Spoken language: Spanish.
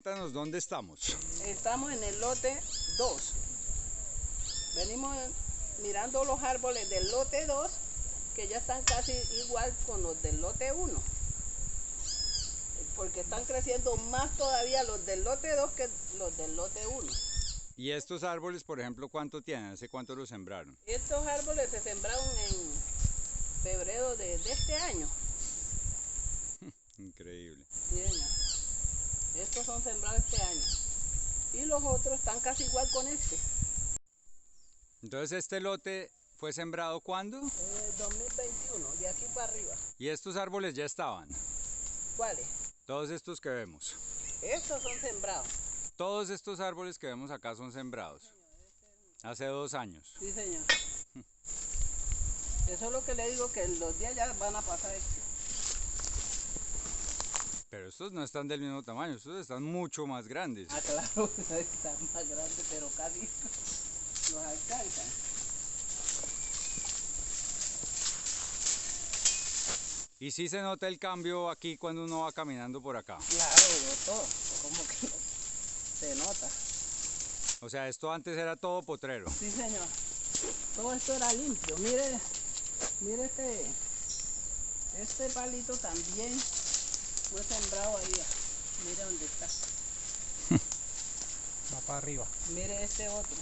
cuéntanos dónde estamos. Estamos en el lote 2. Venimos mirando los árboles del lote 2, que ya están casi igual con los del lote 1. Porque están creciendo más todavía los del lote 2 que los del lote 1. Y estos árboles, por ejemplo, ¿cuánto tienen? ¿Hace cuánto los sembraron? Estos árboles se sembraron en febrero de este año. Increíble. Sí, señor. Estos son sembrados este año. Y los otros están casi igual con este. Entonces, ¿este lote fue sembrado cuándo? 2021, de aquí para arriba. Y estos árboles ya estaban. ¿Cuáles? Todos estos que vemos. Estos son sembrados. Todos estos árboles que vemos acá son sembrados. Hace 2 años. Sí, señor. Eso es lo que le digo, que los días ya van a pasar esto. Pero estos no están del mismo tamaño, estos están mucho más grandes. Ah, claro, están más grandes, pero casi los alcanzan. Y sí se nota el cambio aquí cuando uno va caminando por acá. Claro, todo, como que se nota. O sea, esto antes era todo potrero. Sí, señor. Todo esto era limpio. Mire este palito también fue sembrado ahí. Mire dónde está. Va para arriba. Mire este otro.